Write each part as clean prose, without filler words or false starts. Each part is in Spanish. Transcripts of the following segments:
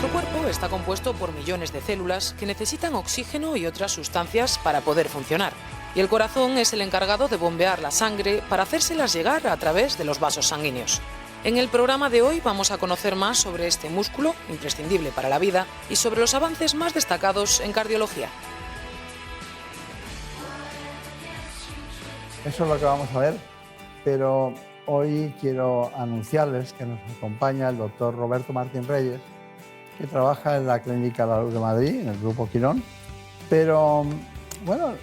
Nuestro cuerpo está compuesto por millones de células que necesitan oxígeno y otras sustancias para poder funcionar. Y el corazón es el encargado de bombear la sangre para hacérselas llegar a través de los vasos sanguíneos. En el programa de hoy vamos a conocer más sobre este músculo, imprescindible para la vida, y sobre los avances más destacados en cardiología. Eso es lo que vamos a ver, pero hoy quiero anunciarles que nos acompaña el doctor Roberto Martín Reyes, que trabaja en la Clínica La Luz de Madrid, en el Grupo Quirón. Pero, bueno,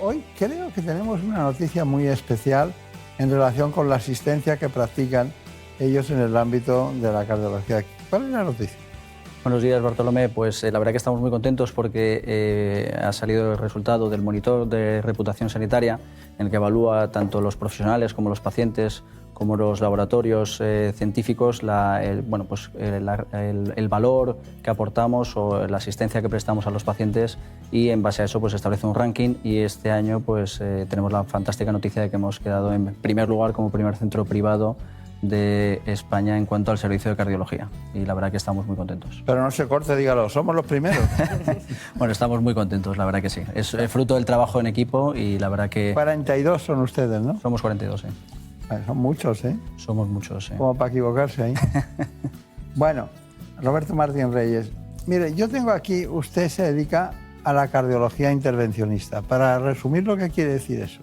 hoy creo que tenemos una noticia muy especial en relación con la asistencia que practican ellos en el ámbito de la cardiología. ¿Cuál es la noticia? Buenos días, Bartolomé. Pues la verdad que estamos muy contentos porque ha salido el resultado del monitor de reputación sanitaria en el que evalúa tanto los profesionales como los pacientes como los laboratorios científicos el valor que aportamos o la asistencia que prestamos a los pacientes, y en base a eso pues establece un ranking, y este año pues tenemos la fantástica noticia de que hemos quedado en primer lugar como primer centro privado de España en cuanto al servicio de cardiología, y la verdad que estamos muy contentos. Pero no se corte, dígalo, somos los primeros. Bueno, estamos muy contentos, la verdad que sí. Es fruto del trabajo en equipo y la verdad que... 42 son ustedes, ¿no? Somos 42, sí. Son muchos, ¿eh? Somos muchos, sí. Como para equivocarse ahí. Bueno, Roberto Martín Reyes, mire, yo tengo aquí, usted se dedica a la cardiología intervencionista. Para resumir, ¿lo que quiere decir eso?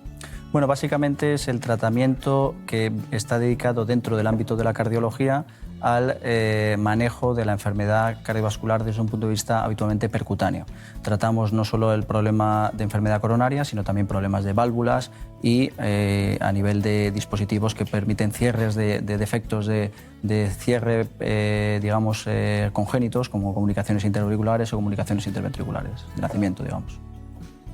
Bueno, básicamente es el tratamiento que está dedicado dentro del ámbito de la cardiología al manejo de la enfermedad cardiovascular desde un punto de vista habitualmente percutáneo. Tratamos no solo el problema de enfermedad coronaria, sino también problemas de válvulas y a nivel de dispositivos que permiten cierres de defectos de cierre, congénitos, como comunicaciones interauriculares o comunicaciones interventriculares, de nacimiento, digamos.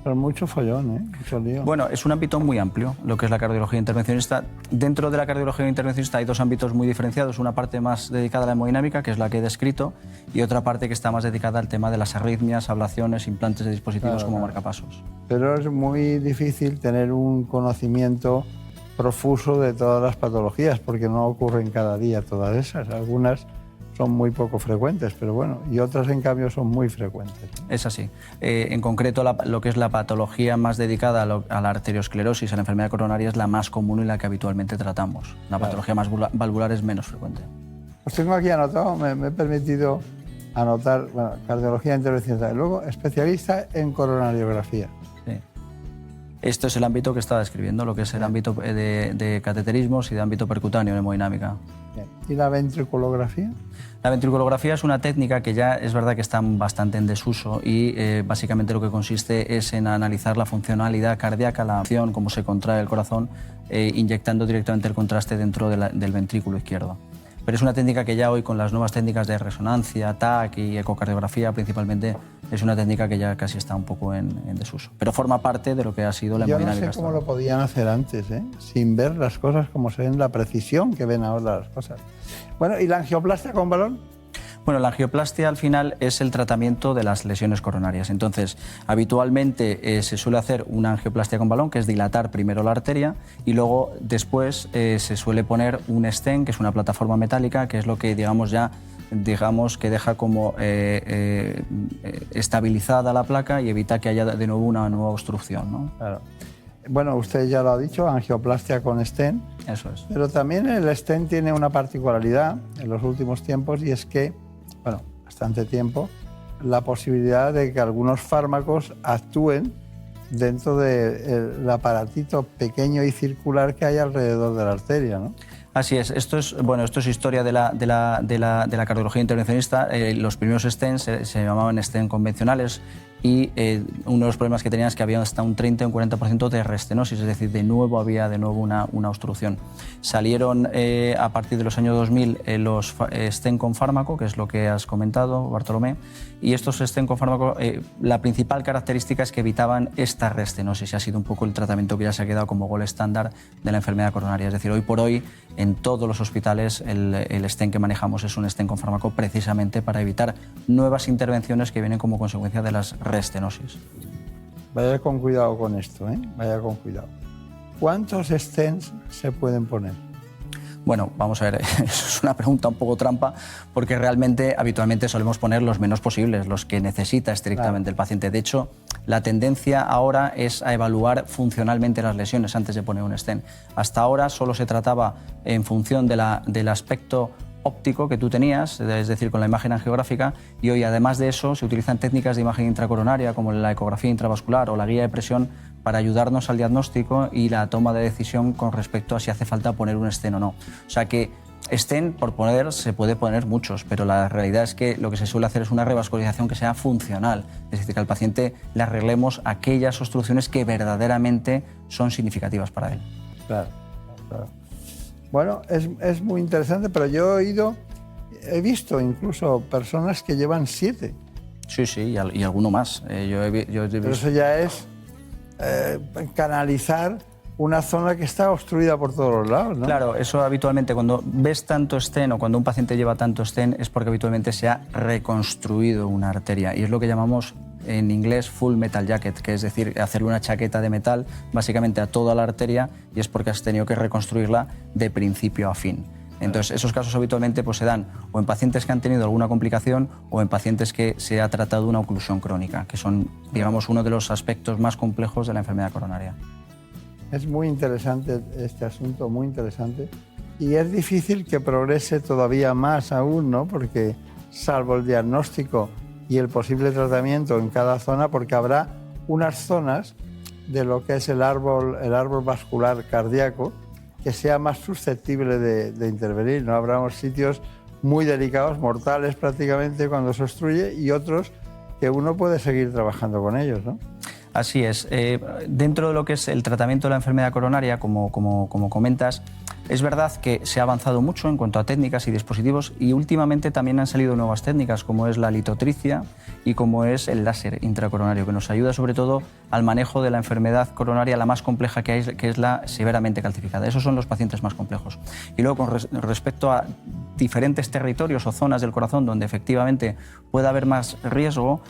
Pero mucho follón, ¿eh? Mucho lío. Bueno, es un ámbito muy amplio, lo que es la cardiología intervencionista. Dentro de la cardiología intervencionista hay dos ámbitos muy diferenciados. Una parte más dedicada a la hemodinámica, que es la que he descrito, y otra parte que está más dedicada al tema de las arritmias, ablaciones, implantes de dispositivos como marcapasos. Pero es muy difícil tener un conocimiento profuso de todas las patologías, porque no ocurren cada día todas esas. Algunas son muy poco frecuentes, pero bueno, y otras en cambio son muy frecuentes. Es así. En concreto, lo que es la patología más dedicada a la arteriosclerosis, a la enfermedad coronaria, es la más común y la que habitualmente tratamos. La patología más valvular es menos frecuente. Os tengo aquí anotado, me he permitido anotar, bueno, cardiología intervencionista y luego especialista en coronariografía. Sí. Esto es el ámbito que estaba describiendo, lo que es el ámbito de cateterismos y de ámbito percutáneo en hemodinámica. Bien. ¿Y la ventriculografía? La ventriculografía es una técnica que ya es verdad que está bastante en desuso y básicamente lo que consiste es en analizar la funcionalidad cardíaca, la acción, cómo se contrae el corazón, inyectando directamente el contraste dentro del ventrículo izquierdo. Pero es una técnica que ya hoy, con las nuevas técnicas de resonancia, TAC y ecocardiografía principalmente, es una técnica que ya casi está un poco en desuso. Pero forma parte de lo que ha sido la hemodinámica. Yo no sé cómo lo podían hacer antes, sin ver las cosas como se ven, la precisión que ven ahora las cosas. Bueno, ¿y la angioplastia con balón? Bueno, la angioplastia al final es el tratamiento de las lesiones coronarias. Entonces, habitualmente se suele hacer una angioplastia con balón, que es dilatar primero la arteria, y luego después se suele poner un stent, que es una plataforma metálica, que es lo que digamos que deja como estabilizada la placa y evita que haya de nuevo una nueva obstrucción, ¿no? Claro. Bueno, usted ya lo ha dicho, angioplastia con stent. Eso es. Pero también el stent tiene una particularidad en los últimos tiempos, y es que, bueno, bastante tiempo, la posibilidad de que algunos fármacos actúen dentro del aparatito pequeño y circular que hay alrededor de la arteria, ¿no? Así es. Esto es historia de la cardiología intervencionista. Los primeros stents se llamaban stents convencionales, y uno de los problemas que tenían es que había hasta un 30 o un 40% de restenosis, es decir, había de nuevo una obstrucción. Salieron a partir de los años 2000 los stent con fármaco, que es lo que has comentado, Bartolomé, y estos stent con fármaco, la principal característica es que evitaban esta restenosis, y ha sido un poco el tratamiento que ya se ha quedado como gol estándar de la enfermedad coronaria. Es decir, hoy por hoy en todos los hospitales el stent que manejamos es un stent con fármaco, precisamente para evitar nuevas intervenciones que vienen como consecuencia de las restenosis. Vaya con cuidado con esto, Vaya con cuidado. ¿Cuántos stents se pueden poner? Bueno, vamos a ver, es una pregunta un poco trampa porque realmente habitualmente solemos poner los menos posibles, los que necesita estrictamente el paciente. De hecho, la tendencia ahora es a evaluar funcionalmente las lesiones antes de poner un stent. Hasta ahora solo se trataba en función del aspecto óptico que tú tenías, es decir, con la imagen angiográfica, y hoy además de eso se utilizan técnicas de imagen intracoronaria como la ecografía intravascular o la guía de presión para ayudarnos al diagnóstico y la toma de decisión con respecto a si hace falta poner un stent o no. O sea que stent por poner se puede poner muchos, pero la realidad es que lo que se suele hacer es una revascularización que sea funcional, es decir, que al paciente le arreglemos aquellas obstrucciones que verdaderamente son significativas para él. Claro, claro. Bueno, es muy interesante, pero yo he visto incluso personas que llevan 7. Sí, y alguno más. Pero eso ya es canalizar una zona que está obstruida por todos los lados, ¿no? Claro, eso habitualmente cuando ves tanto stent o cuando un paciente lleva tanto stent es porque habitualmente se ha reconstruido una arteria y es lo que llamamos en inglés full metal jacket, que es decir, hacerle una chaqueta de metal básicamente a toda la arteria y es porque has tenido que reconstruirla de principio a fin. Entonces, esos casos habitualmente pues, se dan o en pacientes que han tenido alguna complicación o en pacientes que se ha tratado una oclusión crónica, que son, digamos, uno de los aspectos más complejos de la enfermedad coronaria. Es muy interesante este asunto, muy interesante. Y es difícil que progrese todavía más aún, ¿no? Porque salvo el diagnóstico y el posible tratamiento en cada zona, porque habrá unas zonas de lo que es el árbol vascular cardíaco que sea más susceptible de intervenir, ¿no? Habrá unos sitios muy delicados, mortales prácticamente cuando se obstruye y otros que uno puede seguir trabajando con ellos, ¿no? Así es. Dentro de lo que es el tratamiento de la enfermedad coronaria, como comentas, es verdad que se ha avanzado mucho en cuanto a técnicas y dispositivos y últimamente también han salido nuevas técnicas como es la litotricia y como es el láser intracoronario, que nos ayuda sobre todo al manejo de la enfermedad coronaria la más compleja que hay, que es la severamente calcificada. Esos son los pacientes más complejos. Y luego, con respecto a diferentes territorios o zonas del corazón donde efectivamente puede haber más riesgo,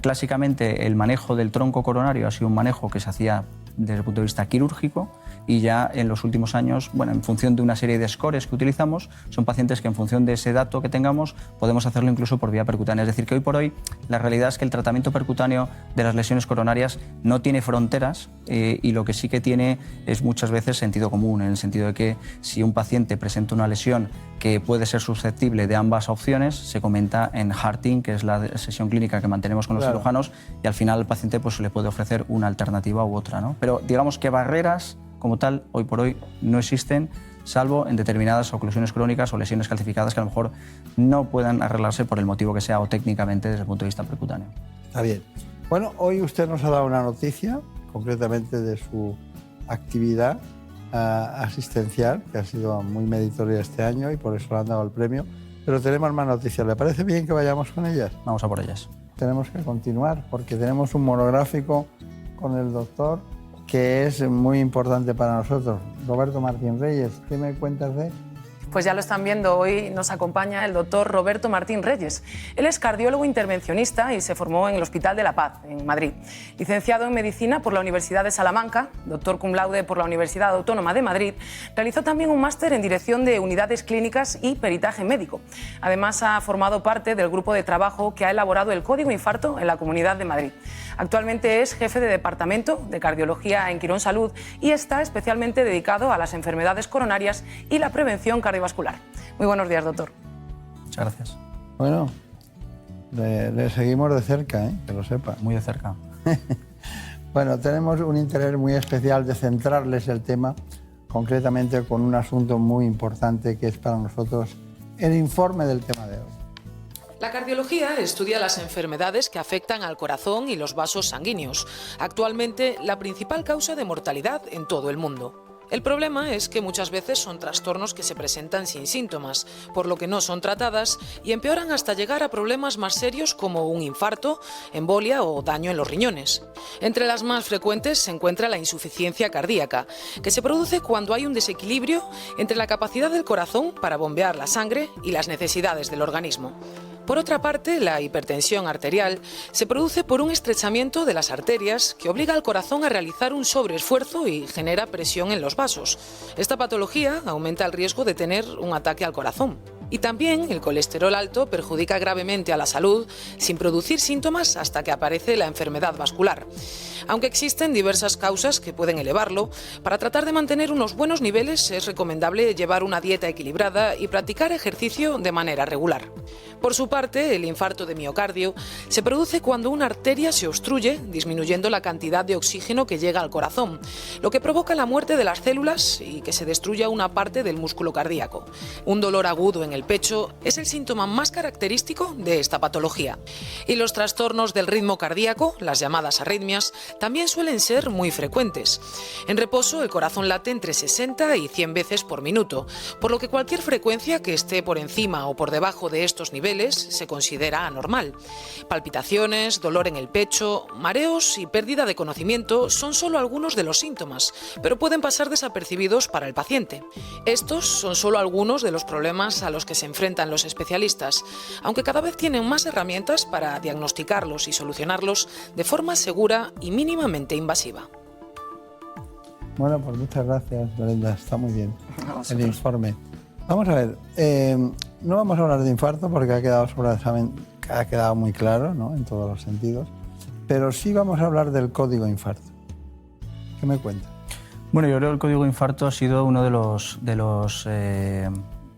clásicamente el manejo del tronco coronario ha sido un manejo que se hacía desde el punto de vista quirúrgico y ya en los últimos años, bueno, en función de una serie de scores que utilizamos, son pacientes que en función de ese dato que tengamos podemos hacerlo incluso por vía percutánea. Es decir, que hoy por hoy la realidad es que el tratamiento percutáneo de las lesiones coronarias no tiene fronteras y lo que sí que tiene es muchas veces sentido común, en el sentido de que si un paciente presenta una lesión que puede ser susceptible de ambas opciones, se comenta en Hearting, que es la sesión clínica que mantenemos con los cirujanos, y al final al paciente pues, se le puede ofrecer una alternativa u otra, ¿no? Pero digamos que barreras como tal, hoy por hoy no existen, salvo en determinadas oclusiones crónicas o lesiones calcificadas que a lo mejor no puedan arreglarse por el motivo que sea o técnicamente desde el punto de vista percutáneo. Está bien. Bueno, hoy usted nos ha dado una noticia, concretamente de su actividad asistencial, que ha sido muy meritoria este año y por eso le han dado el premio, pero tenemos más noticias. ¿Le parece bien que vayamos con ellas? Vamos a por ellas. Tenemos que continuar porque tenemos un monográfico con el doctor que es muy importante para nosotros. Roberto Martín Reyes, ¿qué me cuentas de él? Pues ya lo están viendo, hoy nos acompaña el doctor Roberto Martín Reyes. Él es cardiólogo intervencionista y se formó en el Hospital de la Paz, en Madrid. Licenciado en Medicina por la Universidad de Salamanca, doctor cum laude por la Universidad Autónoma de Madrid, realizó también un máster en Dirección de Unidades Clínicas y Peritaje Médico. Además, ha formado parte del grupo de trabajo que ha elaborado el Código Infarto en la Comunidad de Madrid. Actualmente es jefe de Departamento de Cardiología en Quirón Salud y está especialmente dedicado a las enfermedades coronarias y la prevención cardiovascular. Muy buenos días, doctor. Muchas gracias. Bueno, le seguimos de cerca, que lo sepa. Muy de cerca. Bueno, tenemos un interés muy especial de centrarles el tema, concretamente con un asunto muy importante que es para nosotros el informe del tema de hoy. La cardiología estudia las enfermedades que afectan al corazón y los vasos sanguíneos, actualmente la principal causa de mortalidad en todo el mundo. El problema es que muchas veces son trastornos que se presentan sin síntomas, por lo que no son tratadas y empeoran hasta llegar a problemas más serios como un infarto, embolia o daño en los riñones. Entre las más frecuentes se encuentra la insuficiencia cardíaca, que se produce cuando hay un desequilibrio entre la capacidad del corazón para bombear la sangre y las necesidades del organismo. Por otra parte, la hipertensión arterial se produce por un estrechamiento de las arterias que obliga al corazón a realizar un sobreesfuerzo y genera presión en los vasos. marcapasos. Esta patología aumenta el riesgo de tener un ataque al corazón. Y también el colesterol alto perjudica gravemente a la salud sin producir síntomas hasta que aparece la enfermedad vascular. Aunque existen diversas causas que pueden elevarlo, para tratar de mantener unos buenos niveles es recomendable llevar una dieta equilibrada y practicar ejercicio de manera regular. Por su parte, el infarto de miocardio se produce cuando una arteria se obstruye, disminuyendo la cantidad de oxígeno que llega al corazón, lo que provoca la muerte de las células y que se destruya una parte del músculo cardíaco. Un dolor agudo en el pecho es el síntoma más característico de esta patología. Y los trastornos del ritmo cardíaco, las llamadas arritmias, también suelen ser muy frecuentes. En reposo, el corazón late entre 60 y 100 veces por minuto, por lo que cualquier frecuencia que esté por encima o por debajo de estos niveles se considera anormal. Palpitaciones, dolor en el pecho, mareos y pérdida de conocimiento son solo algunos de los síntomas, pero pueden pasar desapercibidos para el paciente. Estos son solo algunos de los problemas a los que se enfrentan los especialistas, aunque cada vez tienen más herramientas para diagnosticarlos y solucionarlos de forma segura y mínimamente invasiva. Bueno, pues muchas gracias, Brenda. Está muy bien el informe. Vamos a ver, no vamos a hablar de infarto porque ha quedado sobre el examen, ha quedado muy claro, ¿no?, en todos los sentidos, pero sí vamos a hablar del código infarto. ¿Qué me cuenta? Bueno, yo creo que el código infarto ha sido uno de los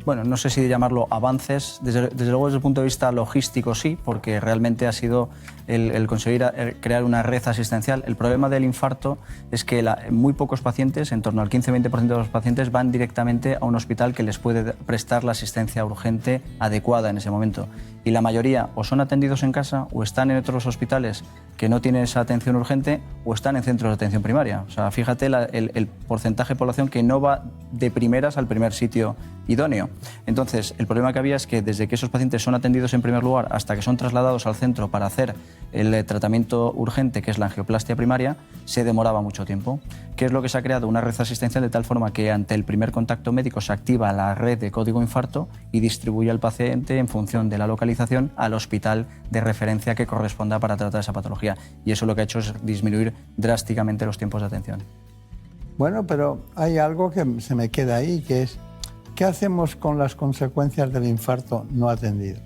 bueno, no sé si llamarlo avances, desde luego desde el punto de vista logístico sí, porque realmente ha sido el conseguir crear una red asistencial. El problema del infarto es que muy pocos pacientes, en torno al 15-20% de los pacientes, van directamente a un hospital que les puede prestar la asistencia urgente adecuada en ese momento. Y la mayoría o son atendidos en casa o están en otros hospitales que no tienen esa atención urgente o están en centros de atención primaria. O sea, fíjate el porcentaje de población que no va de primeras al primer sitio idóneo. Entonces, el problema que había es que desde que esos pacientes son atendidos en primer lugar hasta que son trasladados al centro para hacer el tratamiento urgente, que es la angioplastia primaria, se demoraba mucho tiempo. ¿Qué es lo que se ha creado? Una red asistencial de tal forma que ante el primer contacto médico se activa la red de código infarto y distribuye al paciente en función de la localización al hospital de referencia que corresponda para tratar esa patología. Y eso lo que ha hecho es disminuir drásticamente los tiempos de atención. Bueno, pero hay algo que se me queda ahí, que es ¿qué hacemos con las consecuencias del infarto no atendido?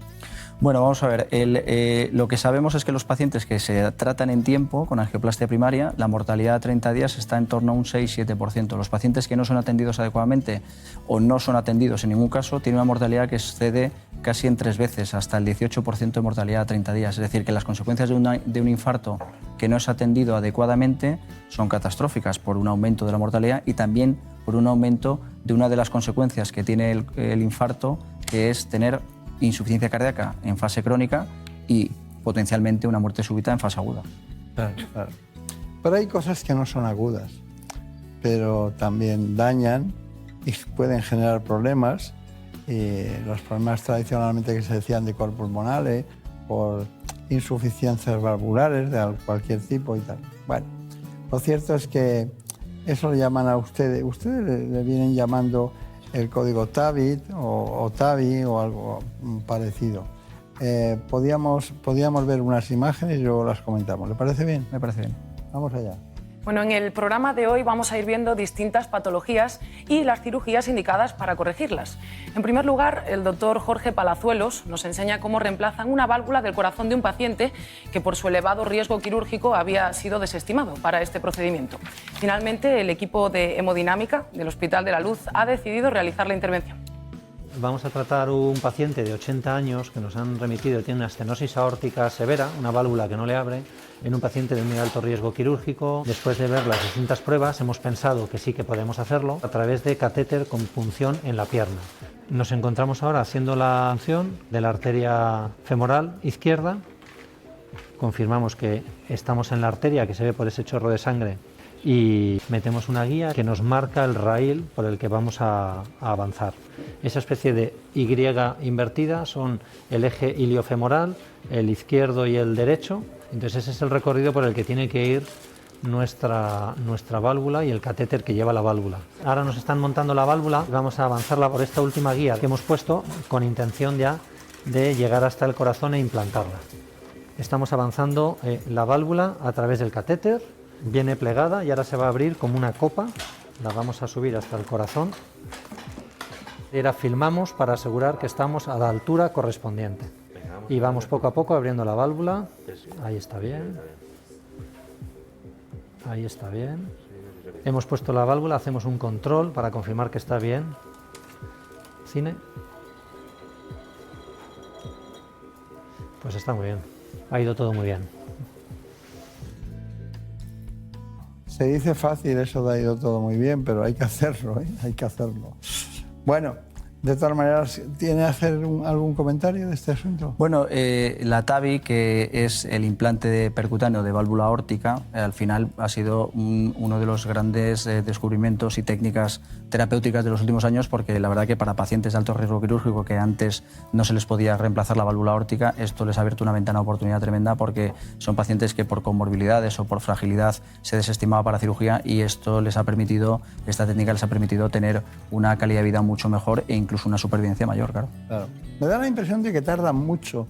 Bueno, vamos a ver, lo que sabemos es que los pacientes que se tratan en tiempo con angioplastia primaria, la mortalidad a 30 días está en torno a un 6-7%. Los pacientes que no son atendidos adecuadamente o no son atendidos en ningún caso tienen una mortalidad que excede casi en 3 veces, hasta el 18% de mortalidad a 30 días. Es decir, que las consecuencias de un infarto que no es atendido adecuadamente son catastróficas por un aumento de la mortalidad y también por un aumento de una de las consecuencias que tiene el infarto, que es tener insuficiencia cardíaca en fase crónica y potencialmente una muerte súbita en fase aguda. Claro, claro. Pero hay cosas que no son agudas, pero también dañan y pueden generar problemas. Los problemas tradicionalmente que se decían de cor pulmonale, por insuficiencias valvulares de cualquier tipo y tal. Bueno, lo cierto es que eso le llaman a ustedes le vienen llamando el código TAVI o TAVI o algo parecido. Podíamos ver unas imágenes y luego las comentamos. ¿Le parece bien? Me parece bien. Vamos allá. Bueno, en el programa de hoy vamos a ir viendo distintas patologías y las cirugías indicadas para corregirlas. En primer lugar, el doctor Jorge Palazuelos nos enseña cómo reemplazan una válvula del corazón de un paciente que por su elevado riesgo quirúrgico había sido desestimado para este procedimiento. Finalmente, el equipo de hemodinámica del Hospital de la Luz ha decidido realizar la intervención. Vamos a tratar un paciente de 80 años que nos han remitido, tiene una estenosis aórtica severa, una válvula que no le abre, en un paciente de muy alto riesgo quirúrgico. Después de ver las distintas pruebas, hemos pensado que sí que podemos hacerlo a través de catéter con punción en la pierna. Nos encontramos ahora haciendo la punción de la arteria femoral izquierda. Confirmamos que estamos en la arteria que se ve por ese chorro de sangre y metemos una guía que nos marca el raíl por el que vamos a avanzar. Esa especie de Y invertida son el eje iliofemoral, el izquierdo y el derecho. Entonces ese es el recorrido por el que tiene que ir nuestra válvula y el catéter que lleva la válvula. Ahora nos están montando la válvula y vamos a avanzarla por esta última guía que hemos puesto con intención ya de llegar hasta el corazón e implantarla. Estamos avanzando la válvula a través del catéter. Viene plegada y ahora se va a abrir como una copa La vamos a subir hasta el corazón. Y ahora filmamos para asegurar que estamos a la altura correspondiente. Y vamos poco a poco abriendo la válvula. Ahí está bien. Ahí está bien. Hemos puesto la válvula, hacemos un control para confirmar que está bien. Cine. Pues está muy bien. Ha ido todo muy bien. Se dice fácil eso de ha ido todo muy bien, pero hay que hacerlo, ¿eh? Hay que hacerlo. Bueno, de todas maneras, ¿tiene que hacer algún comentario de este asunto? Bueno, la TAVI, que es el implante percutáneo de válvula aórtica, al final ha sido uno de los grandes descubrimientos y técnicas terapéuticas de los últimos años, porque la verdad que para pacientes de alto riesgo quirúrgico que antes no se les podía reemplazar la válvula aórtica, esto les ha abierto una ventana de oportunidad tremenda, porque son pacientes que por comorbilidades o por fragilidad se desestimaba para cirugía, y esto les ha permitido, esta técnica les ha permitido tener una calidad de vida mucho mejor e incluso una supervivencia mayor, claro. Me da la impresión de que tardan mucho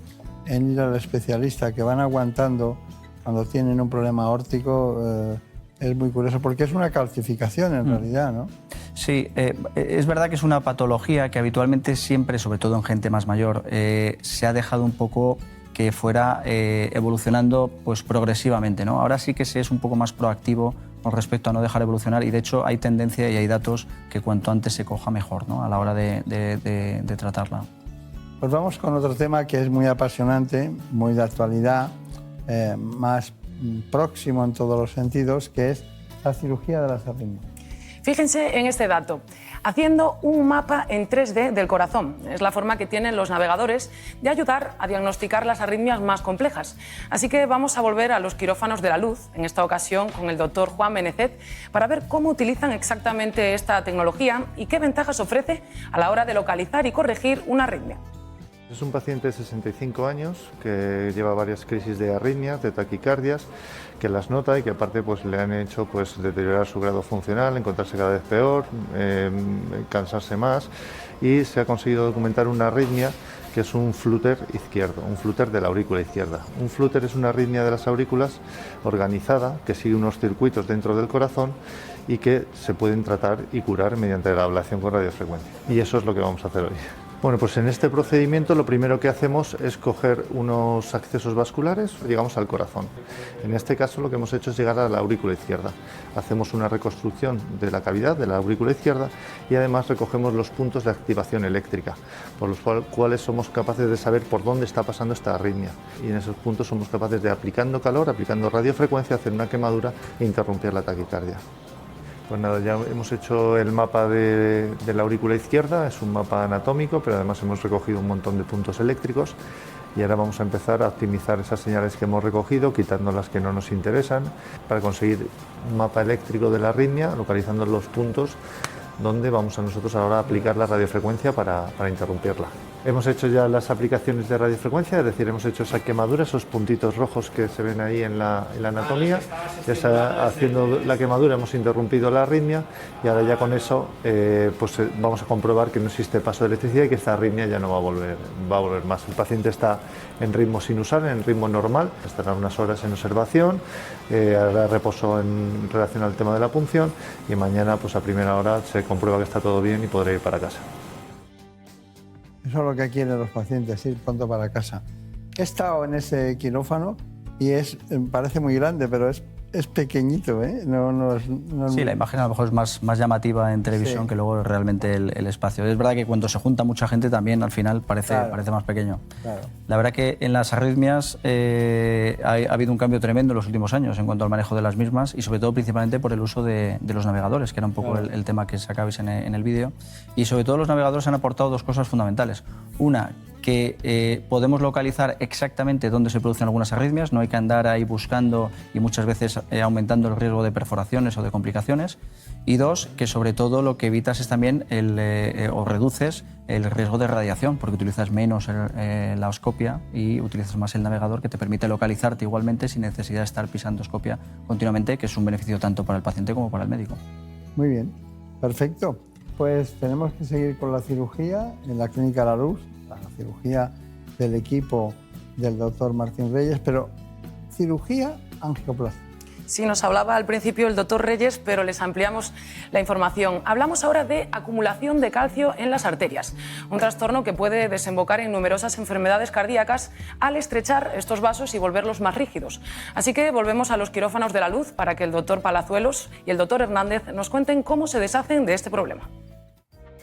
en ir al especialista, que van aguantando cuando tienen un problema aórtico. Es muy curioso, porque es una calcificación en realidad, ¿no? Sí, es verdad que es una patología que habitualmente siempre, sobre todo en gente más mayor, se ha dejado un poco que fuera evolucionando pues, progresivamente, ¿no? Ahora sí que se es un poco más proactivo con respecto a no dejar evolucionar, y de hecho hay tendencia y hay datos que cuanto antes se coja mejor, ¿no? A la hora de tratarla. Pues vamos con otro tema que es muy apasionante, muy de actualidad, más próximo en todos los sentidos, que es la cirugía de las arritmias. Fíjense en este dato. Haciendo un mapa en 3D del corazón. Es la forma que tienen los navegadores de ayudar a diagnosticar las arritmias más complejas. Así que vamos a volver a los quirófanos de la luz, en esta ocasión con el doctor Juan Benezet, para ver cómo utilizan exactamente esta tecnología y qué ventajas ofrece a la hora de localizar y corregir una arritmia. Es un paciente de 65 años que lleva varias crisis de arritmias, de taquicardias, que las nota y que aparte pues, le han hecho pues, deteriorar su grado funcional, encontrarse cada vez peor, cansarse más, y se ha conseguido documentar una arritmia que es un flúter izquierdo, un flúter de la aurícula izquierda. Un flúter es una arritmia de las aurículas organizada que sigue unos circuitos dentro del corazón y que se pueden tratar y curar mediante la ablación con radiofrecuencia. Y eso es lo que vamos a hacer hoy. Bueno, pues en este procedimiento lo primero que hacemos es coger unos accesos vasculares, llegamos al corazón. En este caso lo que hemos hecho es llegar a la aurícula izquierda. Hacemos una reconstrucción de la cavidad de la aurícula izquierda y además recogemos los puntos de activación eléctrica, por los cuales somos capaces de saber por dónde está pasando esta arritmia. Y en esos puntos somos capaces de, aplicando calor, aplicando radiofrecuencia, hacer una quemadura e interrumpir la taquicardia. Pues nada, ya hemos hecho el mapa de la aurícula izquierda, es un mapa anatómico, pero además hemos recogido un montón de puntos eléctricos y ahora vamos a empezar a optimizar esas señales que hemos recogido, quitando las que no nos interesan, para conseguir un mapa eléctrico de la arritmia, localizando los puntos donde vamos a nosotros ahora a aplicar la radiofrecuencia para interrumpirla. Hemos hecho ya las aplicaciones de radiofrecuencia, es decir, hemos hecho esa quemadura, esos puntitos rojos que se ven ahí en la anatomía. Haciendo la quemadura hemos interrumpido la arritmia y ahora ya con eso pues vamos a comprobar que no existe paso de electricidad y que esta arritmia ya no va a volver más. El paciente está en ritmo sinusal, en ritmo normal, estará unas horas en observación, hará reposo en relación al tema de la punción y mañana pues a primera hora se comprueba que está todo bien y podrá ir para casa. Eso es lo que quieren los pacientes, ir pronto para casa. He estado en ese quirófano y parece muy grande, pero es pequeñito, ¿eh? Sí, la imagen a lo mejor es más llamativa en televisión, sí, que luego realmente el espacio. Es verdad que cuando se junta mucha gente también al final parece más pequeño. Claro. La verdad que en las arritmias ha habido un cambio tremendo en los últimos años en cuanto al manejo de las mismas y sobre todo principalmente por el uso de los navegadores, que era un poco el tema que sacabais en el vídeo. Y sobre todo los navegadores han aportado dos cosas fundamentales. Una, que podemos localizar exactamente dónde se producen algunas arritmias, no hay que andar ahí buscando y muchas veces aumentando el riesgo de perforaciones o de complicaciones. Y dos, que sobre todo lo que evitas es también o reduces el riesgo de radiación, porque utilizas menos la oscopia y utilizas más el navegador, que te permite localizarte igualmente sin necesidad de estar pisando oscopia continuamente, que es un beneficio tanto para el paciente como para el médico. Muy bien, perfecto. Pues tenemos que seguir con la cirugía en la Clínica La Luz, la cirugía del equipo del doctor Martín Reyes, pero cirugía angioplástica. Sí, nos hablaba al principio el doctor Reyes, pero les ampliamos la información. Hablamos ahora de acumulación de calcio en las arterias, un trastorno que puede desembocar en numerosas enfermedades cardíacas al estrechar estos vasos y volverlos más rígidos. Así que volvemos a los quirófanos de la luz para que el doctor Palazuelos y el doctor Hernández nos cuenten cómo se deshacen de este problema.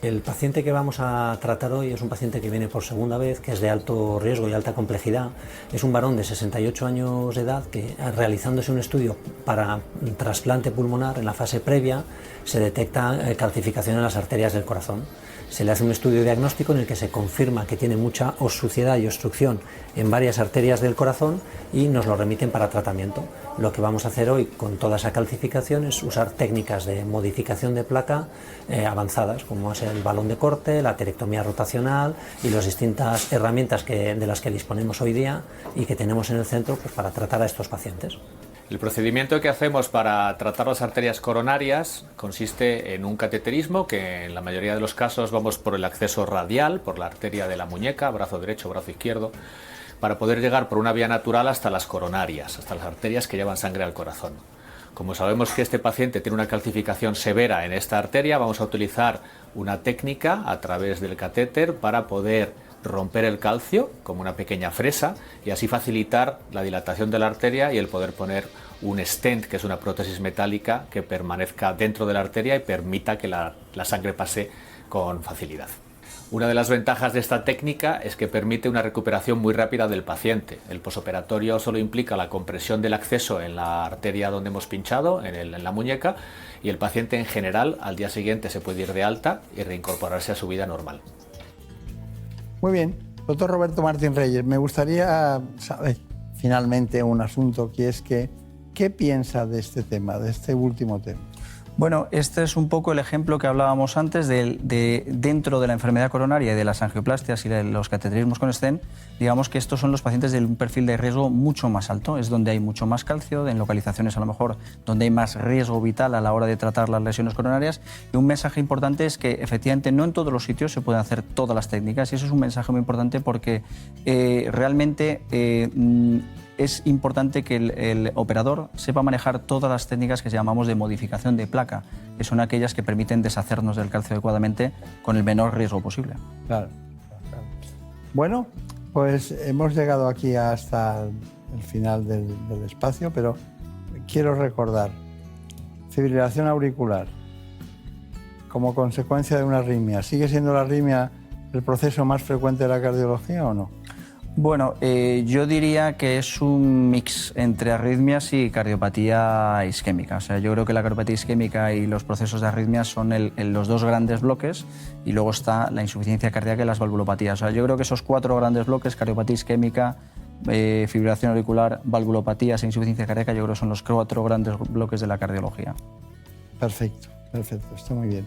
El paciente que vamos a tratar hoy es un paciente que viene por segunda vez, que es de alto riesgo y alta complejidad. Es un varón de 68 años de edad que, realizándose un estudio para trasplante pulmonar, en la fase previa se detecta calcificación en las arterias del corazón. Se le hace un estudio diagnóstico en el que se confirma que tiene mucha suciedad y obstrucción en varias arterias del corazón y nos lo remiten para tratamiento. Lo que vamos a hacer hoy con toda esa calcificación es usar técnicas de modificación de placa avanzadas, como es el balón de corte, la aterectomía rotacional y las distintas herramientas de las que disponemos hoy día y que tenemos en el centro pues, para tratar a estos pacientes. El procedimiento que hacemos para tratar las arterias coronarias consiste en un cateterismo que en la mayoría de los casos vamos por el acceso radial, por la arteria de la muñeca, brazo derecho, brazo izquierdo, para poder llegar por una vía natural hasta las coronarias, hasta las arterias que llevan sangre al corazón. Como sabemos que este paciente tiene una calcificación severa en esta arteria, vamos a utilizar una técnica a través del catéter para poder romper el calcio como una pequeña fresa y así facilitar la dilatación de la arteria y el poder poner un stent, que es una prótesis metálica que permanezca dentro de la arteria y permita que la sangre pase con facilidad. Una de las ventajas de esta técnica es que permite una recuperación muy rápida del paciente. El posoperatorio solo implica la compresión del acceso en la arteria donde hemos pinchado, en la muñeca, y el paciente en general al día siguiente se puede ir de alta y reincorporarse a su vida normal. Muy bien, doctor Roberto Martín Reyes, me gustaría saber finalmente un asunto que es que, ¿qué piensa de este tema, de este último tema? Bueno, este es un poco el ejemplo que hablábamos antes de dentro de la enfermedad coronaria y de las angioplastias y de los cateterismos con stent. Digamos que estos son los pacientes de un perfil de riesgo mucho más alto, es donde hay mucho más calcio, en localizaciones a lo mejor donde hay más riesgo vital a la hora de tratar las lesiones coronarias. Y un mensaje importante es que efectivamente no en todos los sitios se pueden hacer todas las técnicas, y eso es un mensaje muy importante porque realmente es importante que el operador sepa manejar todas las técnicas que llamamos de modificación de placa, que son aquellas que permiten deshacernos del calcio adecuadamente con el menor riesgo posible. Claro. Bueno, pues hemos llegado aquí hasta el final del espacio, pero quiero recordar, fibrilación auricular como consecuencia de una arritmia. ¿Sigue siendo la arritmia el proceso más frecuente de la cardiología o no? Bueno, yo diría que es un mix entre arritmias y cardiopatía isquémica. O sea, yo creo que la cardiopatía isquémica y los procesos de arritmias son los dos grandes bloques, y luego está la insuficiencia cardíaca y las valvulopatías. O sea, yo creo que esos cuatro grandes bloques, cardiopatía isquémica, fibrilación auricular, valvulopatías e insuficiencia cardíaca, yo creo que son los cuatro grandes bloques de la cardiología. Perfecto, está muy bien.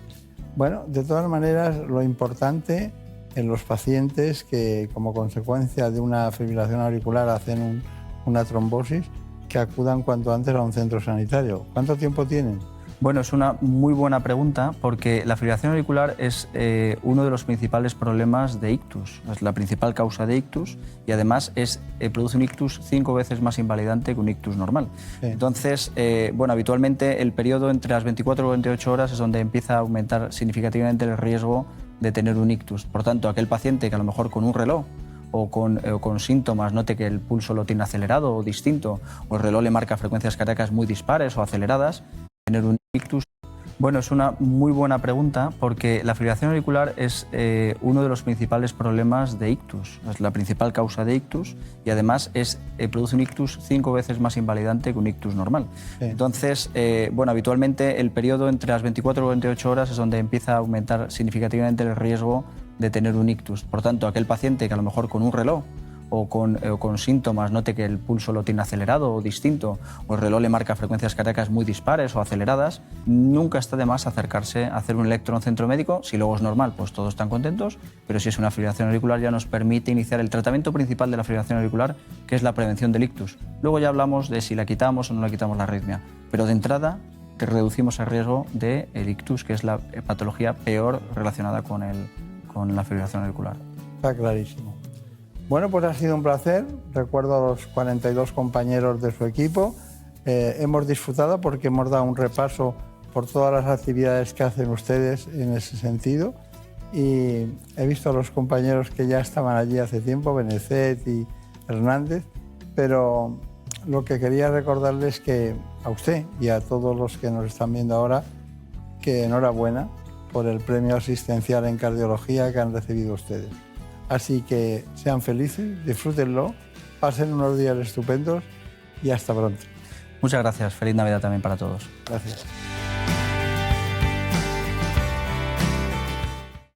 Bueno, de todas maneras, lo importante en los pacientes que como consecuencia de una fibrilación auricular hacen una trombosis, que acudan cuanto antes a un centro sanitario. ¿Cuánto tiempo tienen? Bueno, es una muy buena pregunta porque la fibrilación auricular es uno de los principales problemas de ictus. Es la principal causa de ictus y además produce un ictus 5 veces más invalidante que un ictus normal. Sí. Entonces, bueno, habitualmente el periodo entre las 24 y 48 horas es donde empieza a aumentar significativamente el riesgo de tener un ictus. Por tanto, aquel paciente que a lo mejor con un reloj o con síntomas note que el pulso lo tiene acelerado o distinto, o el reloj le marca frecuencias cardíacas muy dispares o aceleradas, tener un ictus. Bueno, es una muy buena pregunta porque la fibrilación auricular es uno de los principales problemas de ictus. Es la principal causa de ictus y además produce un ictus 5 veces más invalidante que un ictus normal. Sí. Entonces, bueno, habitualmente el periodo entre las 24 y 48 horas es donde empieza a aumentar significativamente el riesgo de tener un ictus. Por tanto, aquel paciente que a lo mejor con un reloj o con síntomas note que el pulso lo tiene acelerado o distinto, o el reloj le marca frecuencias cardíacas muy dispares o aceleradas, nunca está de más acercarse a hacer un electro en un centro médico. Si luego es normal, pues todos están contentos, pero si es una fibrilación auricular ya nos permite iniciar el tratamiento principal de la fibrilación auricular, que es la prevención del ictus. Luego ya hablamos de si la quitamos o no la quitamos la arritmia, pero de entrada reducimos el riesgo del ictus, que es la patología peor relacionada con la fibrilación auricular. Está clarísimo. Bueno, pues ha sido un placer. Recuerdo a los 42 compañeros de su equipo. hemos disfrutado porque hemos dado un repaso por todas las actividades que hacen ustedes en ese sentido, y he visto a los compañeros que ya estaban allí hace tiempo, Benecet y Hernández, pero lo que quería recordarles que a usted y a todos los que nos están viendo ahora, que enhorabuena por el premio asistencial en cardiología que han recibido ustedes. Así que sean felices, disfrútenlo, pasen unos días estupendos y hasta pronto. Muchas gracias. Feliz Navidad también para todos. Gracias.